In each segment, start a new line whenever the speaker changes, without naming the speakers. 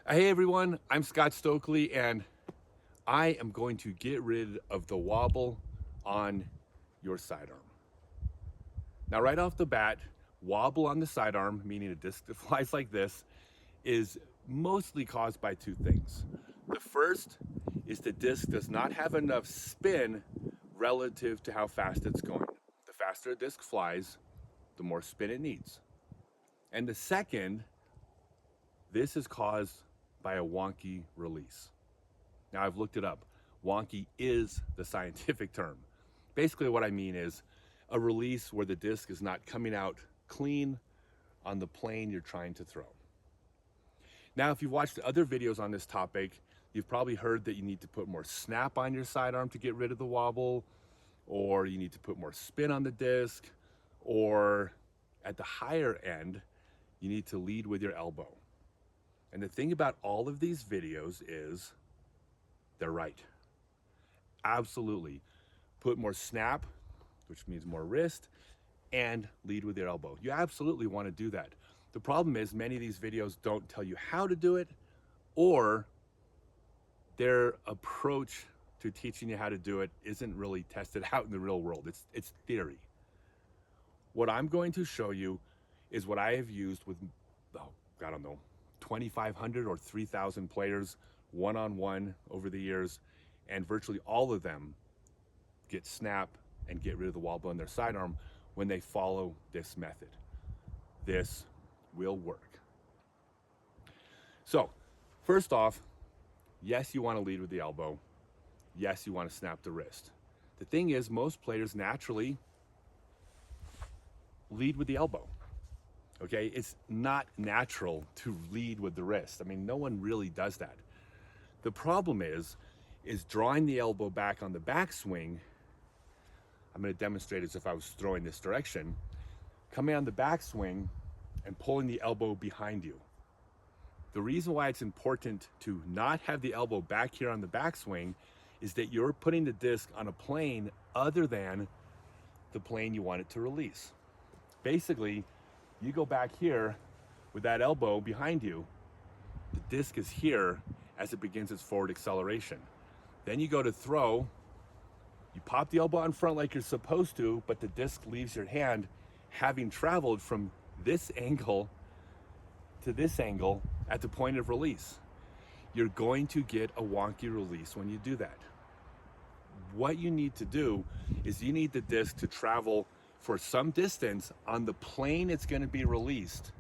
Hey everyone, I'm Scott Stokely and I am going to get rid of the wobble on your sidearm. Now right off the bat, wobble on the sidearm, meaning a disc that flies like this, is mostly caused by two things. The first is the disc does not have enough spin relative to how fast it's going. The faster a disc flies, the more spin it needs. And the second, this is caused by a wonky release. Now I've looked it up. Wonky is the scientific term. Basically what I mean is a release where the disc is not coming out clean on the plane you're trying to throw. Now if you've watched other videos on this topic, you've probably heard that you need to put more snap on your sidearm to get rid of the wobble, or you need to put more spin on the disc, or at the higher end, you need to lead with your elbow. And the thing about all of these videos is they're right. Absolutely. Put more snap, which means more wrist, and lead with your elbow. You absolutely want to do that. The problem is many of these videos don't tell you how to do it, or their approach to teaching you how to do it isn't really tested out in the real world. It's theory. What I'm going to show you is what I have used with, I don't know, 2,500 or 3,000 players one-on-one over the years, and virtually all of them get snap and get rid of the wobble on their sidearm when they follow this method. This will work. So, first off, yes, you want to lead with the elbow. Yes, you want to snap the wrist. The thing is, most players naturally lead with the elbow. Okay, it's not natural to lead with the wrist. I mean, no one really does that. The problem is drawing the elbow back on the backswing. I'm going to demonstrate as if I was throwing this direction. Coming on the backswing and pulling the elbow behind you. The reason why it's important to not have the elbow back here on the backswing is that you're putting the disc on a plane other than the plane you want it to release. Basically, you go back here with that elbow behind you, the disc is here as it begins its forward acceleration. Then you go to throw, you pop the elbow in front like you're supposed to, but the disc leaves your hand having traveled from this angle to this angle at the point of release. You're going to get a wonky release when you do that. What you need to do is you need the disc to travel for some distance on the plane it's going to be released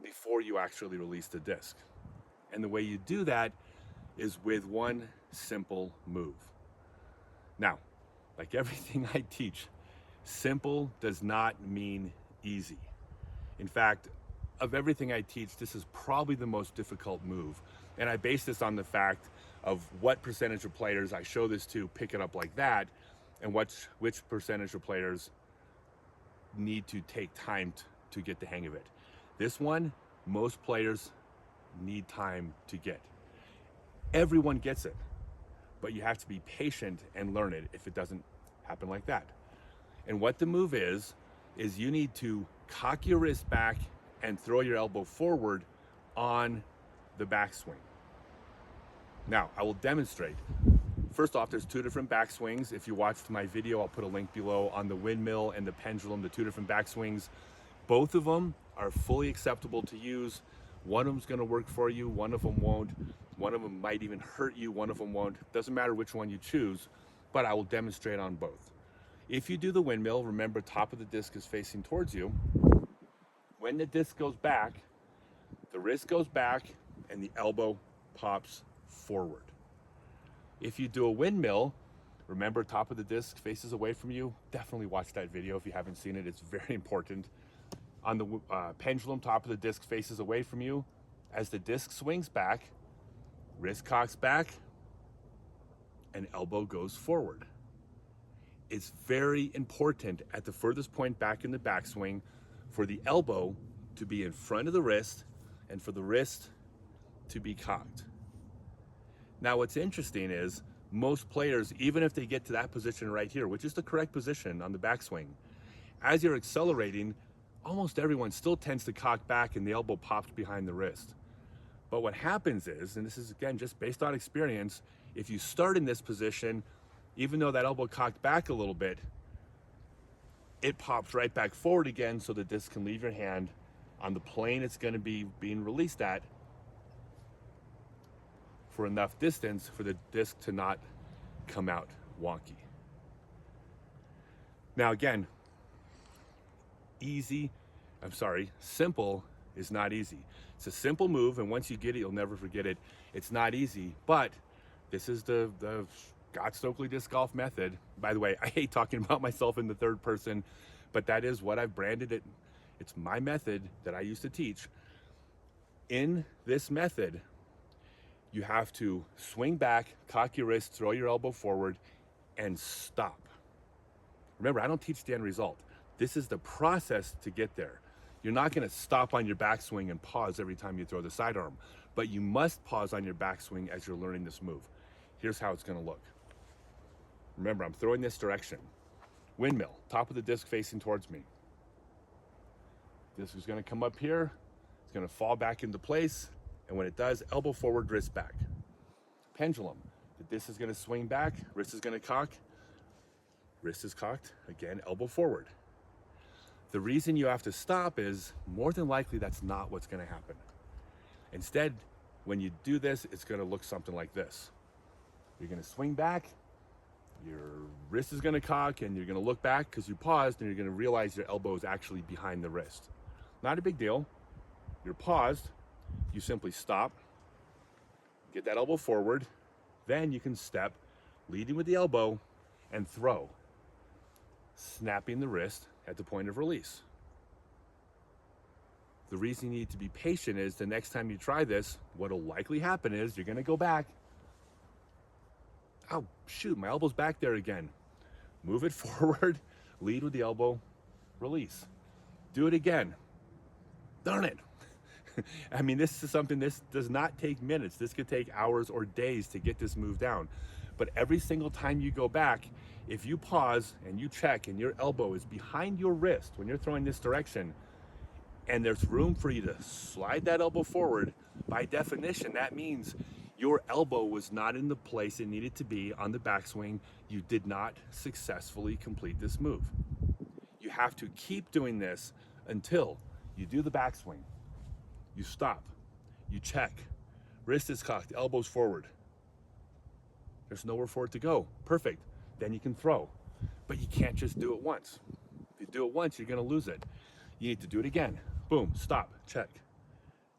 before you actually release the disc. And the way you do that is with one simple move. Now, like everything I teach, simple does not mean easy. In fact, of everything I teach, this is probably the most difficult move. And I base this on the fact of what percentage of players I show this to pick it up like that, and which percentage of players need to take time to get the hang of it. This one, most players need time to get. Everyone gets it, but you have to be patient and learn it if it doesn't happen like that. And what the move is you need to cock your wrist back and throw your elbow forward on the backswing. Now, I will demonstrate. First off, there's two different backswings. If you watched my video, I'll put a link below on the Wind.ill and the Pendulum, the two different backswings. Both of them are fully acceptable to use. One of them's gonna work for you, one of them won't. One of them might even hurt you, one of them won't. Doesn't matter which one you choose, but I will demonstrate on both. If you do the windmill, remember top of the disc is facing towards you. When the disc goes back, the wrist goes back and the elbow pops forward. If you do a windmill, remember top of the disc faces away from you. Definitely watch that video if you haven't seen it. It's very important. On the pendulum, top of the disc faces away from you. As the disc swings back, wrist cocks back, and elbow goes forward. It's very important at the furthest point back in the backswing for the elbow to be in front of the wrist and for the wrist to be cocked. Now what's interesting is most players, even if they get to that position right here, which is the correct position on the backswing, as you're accelerating, almost everyone still tends to cock back and the elbow pops behind the wrist. But what happens is, and this is again just based on experience, if you start in this position, even though that elbow cocked back a little bit, it pops right back forward again so the disc can leave your hand on the plane it's going to be being released at for enough distance for the disc to not come out wonky. Now again, simple is not easy. It's a simple move, and once you get it, you'll never forget it. It's not easy, but this is the Scott Stokely disc golf method. By the way, I hate talking about myself in the third person, but that is what I've branded it. It's my method that I used to teach. In this method, you have to swing back, cock your wrist, throw your elbow forward, and stop. Remember, I don't teach the end result. This is the process to get there. You're not going to stop on your backswing and pause every time you throw the sidearm, but you must pause on your backswing as you're learning this move. Here's how it's going to look. Remember, I'm throwing this direction. Windmill, top of the disc facing towards me. Disc is going to come up here. It's going to fall back into place. And when it does, elbow forward, wrist back. Pendulum, the disc is going to swing back. Wrist is going to cock. Wrist is cocked. Again, elbow forward. The reason you have to stop is more than likely that's not what's going to happen. Instead, when you do this, it's going to look something like this. You're going to swing back. Your wrist is going to cock, and you're going to look back because you paused, and you're going to realize your elbow is actually behind the wrist. Not a big deal. You're paused. You simply stop, get that elbow forward, then you can step, leading with the elbow, and throw, snapping the wrist at the point of release. The reason you need to be patient is the next time you try this, what will likely happen is you're going to go back. Oh, shoot, my elbow's back there again. Move it forward, lead with the elbow, release. Do it again. Darn it. I mean, this is something, this does not take minutes. This could take hours or days to get this move down. But every single time you go back, if you pause and you check and your elbow is behind your wrist when you're throwing this direction, and there's room for you to slide that elbow forward, by definition, that means your elbow was not in the place it needed to be on the backswing. You did not successfully complete this move. You have to keep doing this until you do the backswing. You stop, you check, wrist is cocked, elbows forward. There's nowhere for it to go. Perfect. Then you can throw. But you can't just do it once. If you do it once, you're going to lose it. You need to do it again. Boom, stop, check.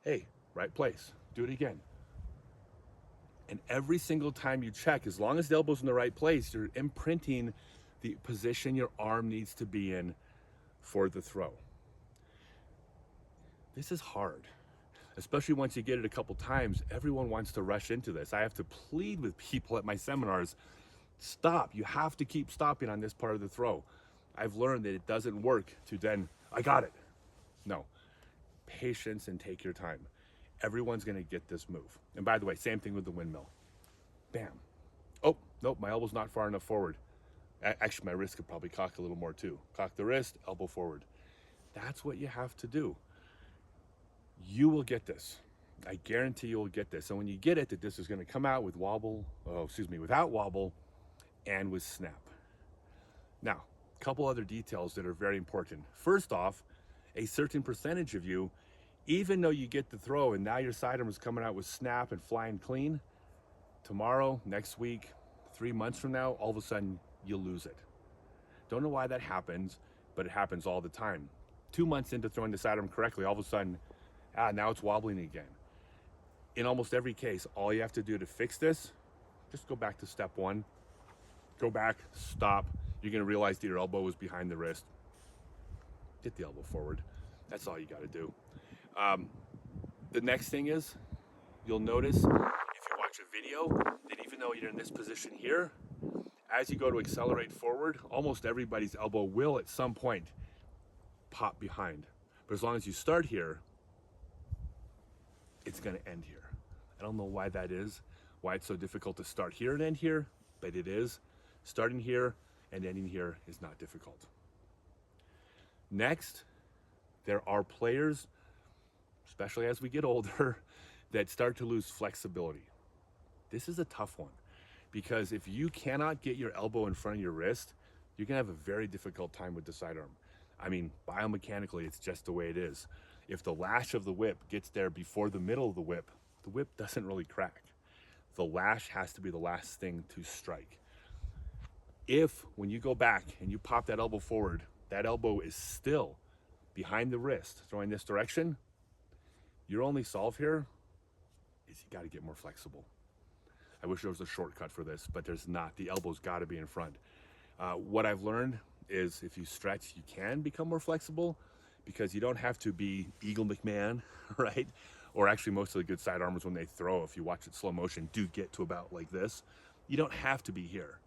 Hey, right place. Do it again. And every single time you check, as long as the elbow's in the right place, you're imprinting the position your arm needs to be in for the throw. This is hard. Especially once you get it a couple times, everyone wants to rush into this. I have to plead with people at my seminars, stop. You have to keep stopping on this part of the throw. I've learned that it doesn't work to then, I got it. No, patience and take your time. Everyone's gonna get this move. And by the way, same thing with the windmill. Bam. Oh, nope, my elbow's not far enough forward. Actually, my wrist could probably cock a little more too. Cock the wrist, elbow forward. That's what you have to do. You will get this. I guarantee you will get this. And when you get it, that this is going to come out with without wobble and with snap. Now, a couple other details that are very important. First off, a certain percentage of you, even though you get the throw and now your sidearm is coming out with snap and flying clean, tomorrow, next week, 3 months from now, all of a sudden you lose it. Don't know why that happens, but it happens all the time. 2 months into throwing the sidearm correctly, all of a sudden, now it's wobbling again. In almost every case, all you have to do to fix this, just go back to step one. Go back, stop. You're going to realize that your elbow is behind the wrist. Get the elbow forward. That's all you got to do. The next thing is, you'll notice if you watch a video that even though you're in this position here, as you go to accelerate forward, almost everybody's elbow will at some point pop behind. But as long as you start here, it's going to end here. I don't know why that is, why it's so difficult to start here and end here, but it is. Starting here and ending here is not difficult. Next, there are players, especially as we get older, that start to lose flexibility. This is a tough one because if you cannot get your elbow in front of your wrist, you're gonna have a very difficult time with the sidearm. I mean, biomechanically, it's just the way it is. If the lash of the whip gets there before the middle of the whip doesn't really crack. The lash has to be the last thing to strike. If, when you go back and you pop that elbow forward, that elbow is still behind the wrist, throwing this direction, your only solve here is you gotta get more flexible. I wish there was a shortcut for this, but there's not. The elbow's gotta be in front. What I've learned is if you stretch, you can become more flexible because you don't have to be Eagle McMahon, right? Or actually most of the good sidearmers when they throw, if you watch it slow motion, do get to about like this. You don't have to be here,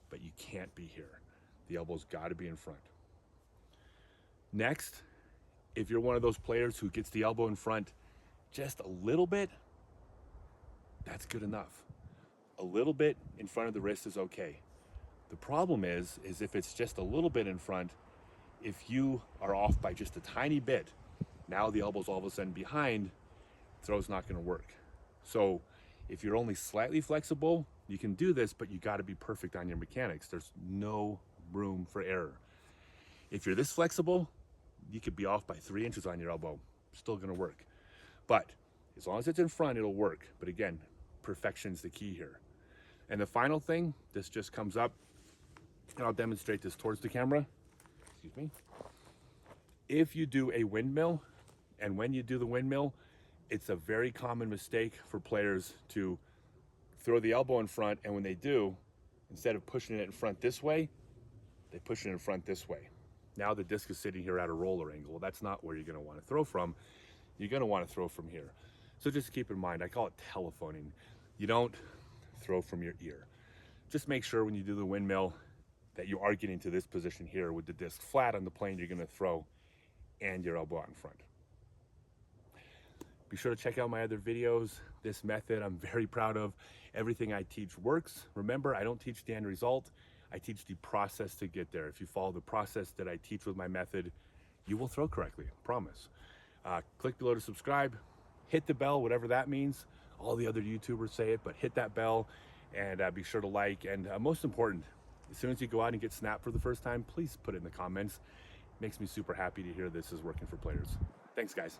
but you can't be here. The elbow's gotta be in front. Next, if you're one of those players who gets the elbow in front just a little bit, that's good enough. A little bit in front of the wrist is okay. The problem is if it's just a little bit in front, if you are off by just a tiny bit, now the elbow's all of a sudden behind, throw's not gonna work. So if you're only slightly flexible, you can do this, but you gotta be perfect on your mechanics. There's no room for error. If you're this flexible, you could be off by 3 inches on your elbow, still gonna work. But as long as it's in front, it'll work. But again, perfection's the key here. And the final thing, this just comes up, and I'll demonstrate this towards the camera. Excuse me. If you do a windmill, and when you do the windmill, it's a very common mistake for players to throw the elbow in front, and when they do, instead of pushing it in front this way, they push it in front this way. Now the disc is sitting here at a roller angle. Well, that's not where you're gonna wanna throw from. You're gonna wanna throw from here. So just keep in mind, I call it telephoning. You don't throw from your ear. Just make sure when you do the windmill that you are getting to this position here with the disc flat on the plane you're gonna throw and your elbow out in front. Be sure to check out my other videos. This method I'm very proud of. Everything I teach works. Remember, I don't teach the end result. I teach the process to get there. If you follow the process that I teach with my method, you will throw correctly, promise. Click below to subscribe, hit the bell, whatever that means. All the other YouTubers say it, but hit that bell and be sure to like. And most important, as soon as you go out and get snapped for the first time, please put it in the comments. It makes me super happy to hear this is working for players. Thanks, guys.